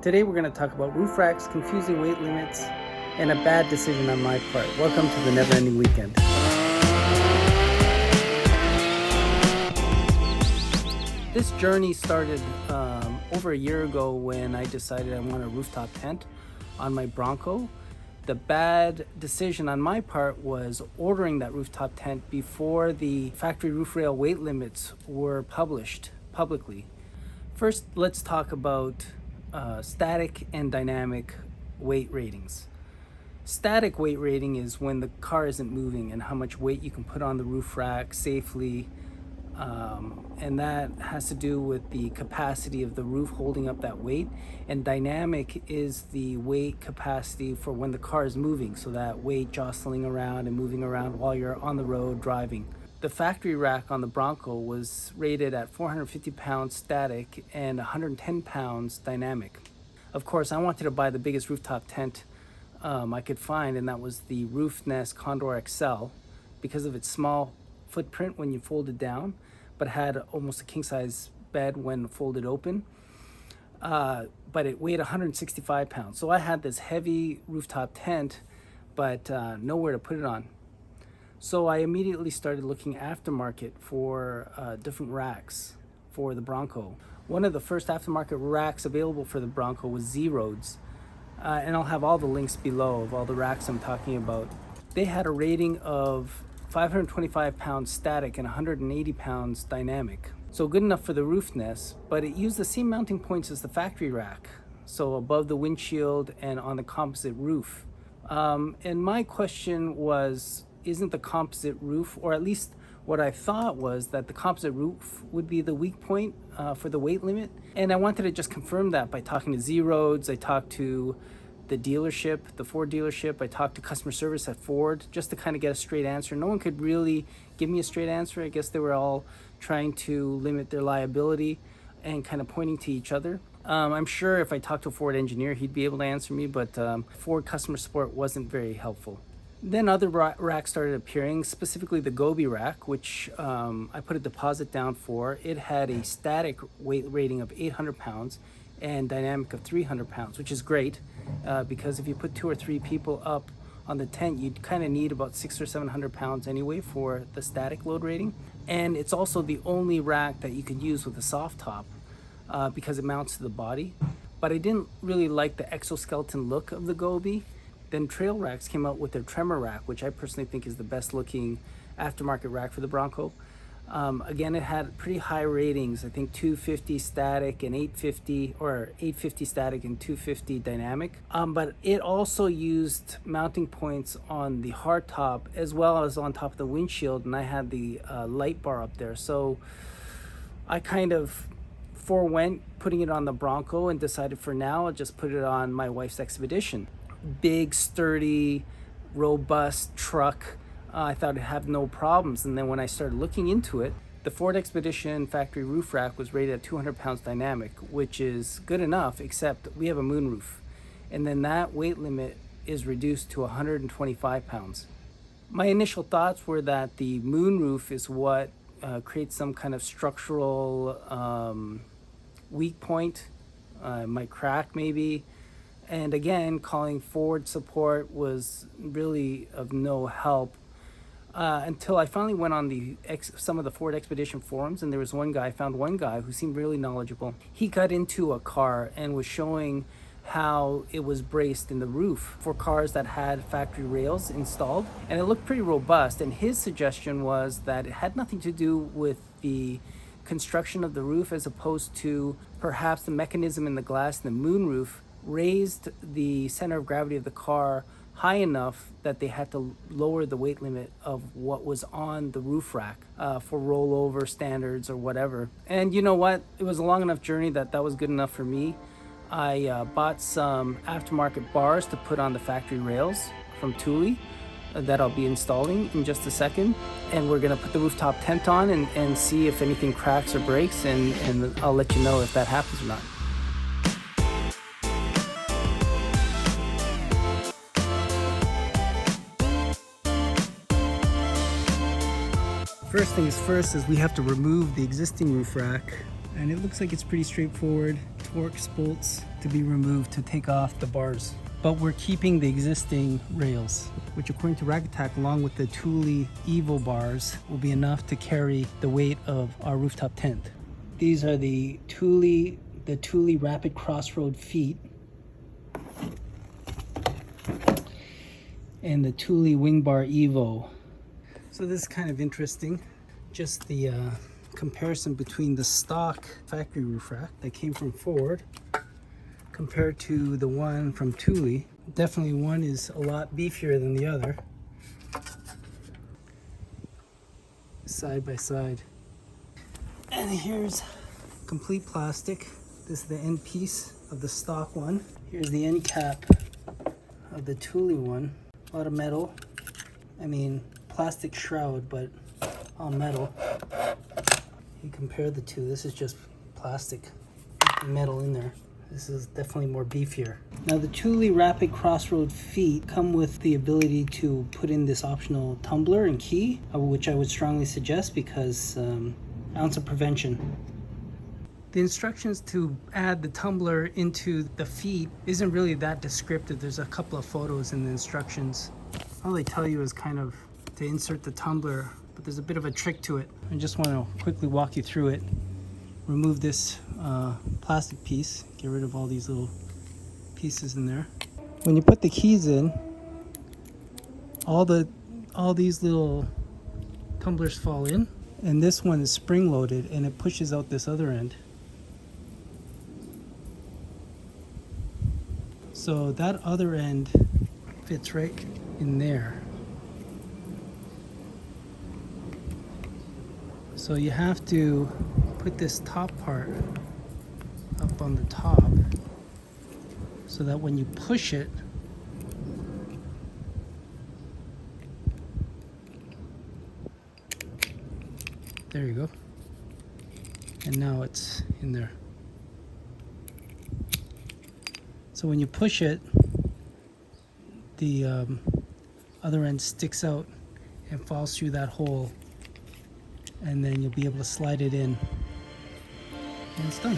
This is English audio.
Today we're going to talk about roof racks, confusing weight limits, and a bad decision on my part. Welcome to the Never Ending Weekend. This journey started over a year ago when I decided I want a rooftop tent on my Bronco. The bad decision on my part was ordering that rooftop tent before the factory roof rail weight limits were published publicly. First, let's talk about static and dynamic weight ratings. Static weight rating is when the car isn't moving and how much weight you can put on the roof rack safely. And that has to do with the capacity of the roof holding up that weight. And dynamic is the weight capacity for when the car is moving, so that weight jostling around and moving around while you're on the road driving. The factory rack on the Bronco was rated at 450 pounds static and 110 pounds dynamic. Of course, I wanted to buy the biggest rooftop tent I could find, and that was the Roofnest Condor XL because of its small footprint when you fold it down, but had almost a king-size bed when folded open. But it weighed 165 pounds. So I had this heavy rooftop tent, but nowhere to put it on. So I immediately started looking aftermarket for different racks for the Bronco. One of the first aftermarket racks available for the Bronco was Z-Roads. And I'll have all the links below of all the racks I'm talking about. They had a rating of 525 pounds static and 180 pounds dynamic. So good enough for the Roofnest, but it used the same mounting points as the factory rack. So above the windshield and on the composite roof. And my question was, isn't the composite roof, or at least what I thought was that the composite roof would be the weak point for the weight limit. And I wanted to just confirm that by talking to Z-Roads. I talked to the dealership, the Ford dealership. I talked to customer service at Ford just to kind of get a straight answer. No one could really give me a straight answer. I guess they were all trying to limit their liability and kind of pointing to each other. I'm sure if I talked to a Ford engineer, he'd be able to answer me, but Ford customer support wasn't very helpful. Then other racks started appearing, specifically the Gobi rack, which I put a deposit down for. It had a static weight rating of 800 pounds and dynamic of 300 pounds, which is great because if you put 2 or 3 people up on the tent, you'd kind of need about 600 or 700 pounds anyway for the static load rating. And it's also the only rack that you could use with a soft top because it mounts to the body. But I didn't really like the exoskeleton look of the Gobi. Then Trail Racks came out with their Tremor rack, which I personally think is the best looking aftermarket rack for the Bronco. Again, it had pretty high ratings, I think 250 static and 850, or 850 static and 250 dynamic. But it also used mounting points on the hardtop as well as on top of the windshield, and I had the light bar up there. So I kind of forewent putting it on the Bronco and decided for now I'll just put it on my wife's Expedition. Big, sturdy, robust truck. I thought it'd have no problems. And then when I started looking into it, the Ford Expedition factory roof rack was rated at 200 pounds dynamic, which is good enough, except we have a moonroof. And then that weight limit is reduced to 125 pounds. My initial thoughts were that the moonroof is what creates some kind of structural weak point. It might crack maybe. And again, calling Ford support was really of no help until I finally went on some of the Ford Expedition forums, and there was I found one guy who seemed really knowledgeable. He got into a car and was showing how it was braced in the roof for cars that had factory rails installed, and it looked pretty robust. And his suggestion was that it had nothing to do with the construction of the roof as opposed to perhaps the mechanism in the glass in the moonroof raised the center of gravity of the car high enough that they had to lower the weight limit of what was on the roof rack for rollover standards or whatever. And you know what? It was a long enough journey that was good enough for me. I bought some aftermarket bars to put on the factory rails from Thule that I'll be installing in just a second. And we're gonna put the rooftop tent on and see if anything cracks or breaks, and I'll let you know if that happens or not. First things first is we have to remove the existing roof rack, and it looks like it's pretty straightforward. Torx bolts to be removed to take off the bars. But we're keeping the existing rails, which according to Rack Attack, along with the Thule Evo bars, will be enough to carry the weight of our rooftop tent. These are the Thule Rapid Crossroad feet and the Thule Wingbar Evo. So this is kind of interesting, just the comparison between the stock factory roof rack that came from Ford compared to the one from Thule. Definitely one is a lot beefier than the other. Side by side. And here's complete plastic. This is the end piece of the stock one. Here's the end cap of the Thule one. A lot of metal. I mean, plastic shroud, but all metal. You compare the two, this is just plastic, metal in there. This is definitely more beefier. Now the Thule Rapid Crossroad feet come with the ability to put in this optional tumbler and key, which I would strongly suggest because ounce of prevention. The instructions to add the tumbler into the feet isn't really that descriptive. There's a couple of photos in the instructions. All they tell you is kind of to insert the tumbler, but there's a bit of a trick to it. I just want to quickly walk you through it. Remove this plastic piece, get rid of all these little pieces in there. When you put the keys in, all these little tumblers fall in, and this one is spring loaded and it pushes out this other end. So that other end fits right in there. So you have to put this top part up on the top so that when you push it, there you go, and now it's in there. So when you push it, the other end sticks out and falls through that hole, and then you'll be able to slide it in, and it's done.